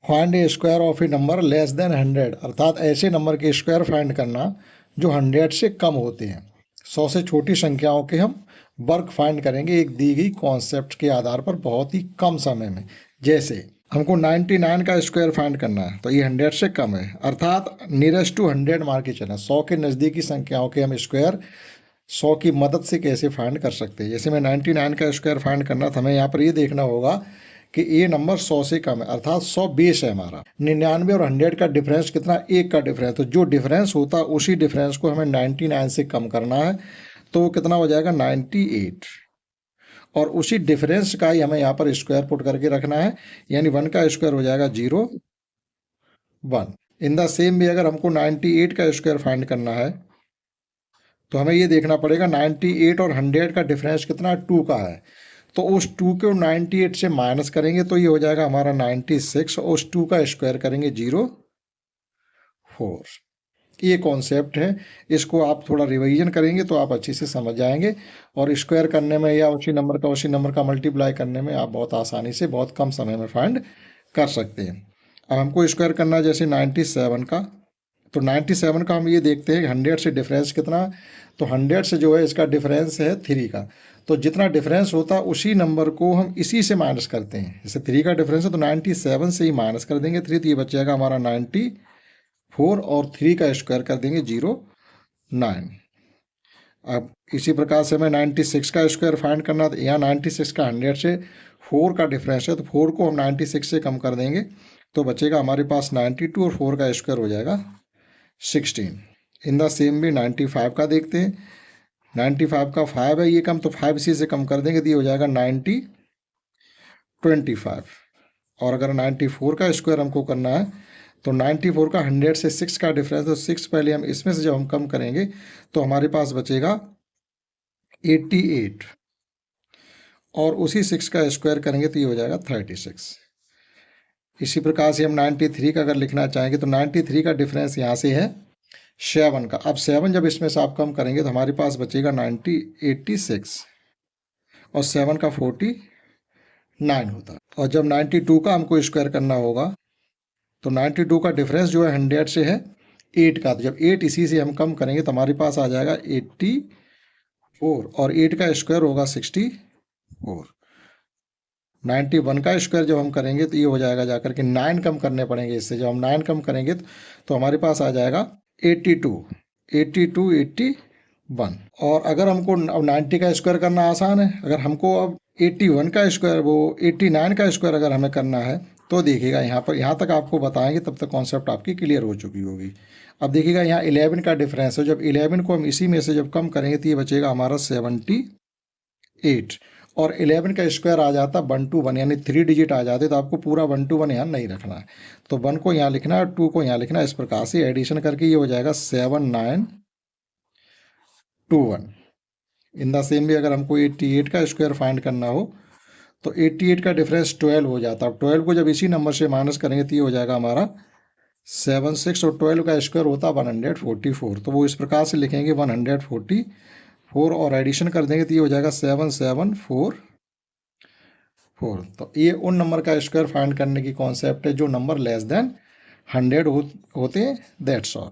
Find A square of A number less than 100, अर्थात ऐसे number के स्क्वायर फाइंड करना जो 100 से कम होते हैं। 100 से छोटी संख्याओं के हम वर्ग फाइंड करेंगे एक दी गई कॉन्सेप्ट के आधार पर बहुत ही कम समय में। जैसे हमको 99 का स्क्वायर फाइंड करना है, तो ये 100 से कम है, अर्थात नियरेस्ट टू 100 मार के चलें। 100 के नज़दीकी संख्याओं के हम स्क्वायर 100 की मदद से कैसे फाइंड कर सकते हैं। जैसे मैं 99 का स्क्वायर फाइंड करना था, हमें यहाँ पर ये देखना होगा कि ये नंबर 100 से कम है, अर्थात 100 बेस है हमारा। 99 और 100 का डिफरेंस कितना, 1 का डिफरेंस। तो जो डिफरेंस होता है उसी डिफरेंस को हमें 99 से कम करना है, तो वो कितना हो जाएगा 98। और उसी डिफरेंस का ही हमें यहाँ पर स्क्वायर पुट करके रखना है, यानी 1 का स्क्वायर हो जाएगा 0 1। इन द सेम भी अगर हमको 98 का स्क्वायर फाइंड करना है, तो हमें ये देखना पड़ेगा 98 और 100 का डिफरेंस कितना 2 का है। तो उस 2 को 98 से माइनस करेंगे तो ये हो जाएगा हमारा 96, और उस 2 का स्क्वायर करेंगे 0 4। ये कॉन्सेप्ट है, इसको आप थोड़ा रिवीजन करेंगे तो आप अच्छे से समझ जाएंगे, और स्क्वायर करने में या उसी नंबर का मल्टीप्लाई करने में आप बहुत आसानी से बहुत कम समय में फाइंड कर सकते हैं। अब हमको स्क्वायर करना है जैसे 97 का, तो 97 का हम ये देखते हैं 100 से डिफरेंस कितना, तो 100 से जो है इसका डिफरेंस है 3 का। तो जितना डिफरेंस होता है उसी नंबर को हम इसी से माइनस करते हैं। जैसे 3 का डिफरेंस है तो 97 से ही माइनस कर देंगे 3, तो ये बच जाएगा हमारा 94, और 3 का स्क्वायर कर देंगे 09। अब इसी प्रकार से हमें 96 का स्क्वायर फाइंड करना, तो यहाँ 96 का 100 से 4 का डिफरेंस है, तो 4 को हम 96 से कम कर देंगे तो बचेगा हमारे पास 92, और 4 का स्क्वायर हो जाएगा 16। इन द सेम भी 95 का देखते हैं, 95 का 5 है, ये कम, तो 5 इसी से कम कर देंगे तो ये हो जाएगा 25। और अगर 94 का स्क्वायर हमको करना है, तो 94 का 100 से 6 का डिफरेंस, तो 6 पहले हम इसमें से जब हम कम करेंगे तो हमारे पास बचेगा 88, और उसी 6 का स्क्वायर करेंगे तो ये हो जाएगा 36। इसी प्रकार से हम 93 का अगर लिखना चाहेंगे, तो 93 का डिफरेंस यहाँ से है 7 का। अब 7 जब इसमें से आप कम करेंगे तो हमारे पास बचेगा 86, और 7 का 49 होता है। और जब 92 का हमको स्क्वायर करना होगा, तो 92 का डिफरेंस जो है 100 से है 8 का, तो जब 8 इसी से हम कम करेंगे तो हमारे पास आ जाएगा 84, और 8 का स्क्वायर होगा 64। 91 का स्क्वायर जब हम करेंगे तो ये हो जाएगा जाकर के 9 कम करने पड़ेंगे इससे, जब हम 9 कम करेंगे तो हमारे पास आ जाएगा 82, 81। और अगर हमको अब 90 का स्क्वायर करना आसान है, अगर हमको अब 81 का स्क्वायर, वो 89 का स्क्वायर अगर हमें करना है, तो देखिएगा यहाँ पर, यहाँ तक आपको बताएंगे तब तक कॉन्सेप्ट आपकी क्लियर हो चुकी होगी। अब देखिएगा यहाँ 11 का डिफरेंस है, जब 11 को हम इसी में से जब कम करेंगे तो ये बचेगा हमारा 78, और 11 का स्क्वायर आ जाता 121, यानी 3 डिजिट आ जाते, तो आपको पूरा 121 यहाँ नहीं रखना है, तो 1 को यहाँ लिखना है और 2 को यहाँ लिखना है। इस प्रकार से एडिशन करके ये हो जाएगा 7921। इन द सेम भी अगर हमको 88 का स्क्वायर फाइंड करना हो, तो 88 का डिफरेंस 12 हो जाता है। अब 12 को जब इसी नंबर से माइनस करेंगे तो ये हो जाएगा हमारा 76, और 12 का स्क्वायर होता है 144, तो वो इस प्रकार से लिखेंगे 144, और एडिशन कर देंगे तो ये हो जाएगा 7744। तो ये उन नंबर का स्क्वायर फाइंड करने की कॉन्सेप्ट है जो नंबर लेस देन 100 होते हैं। That's all.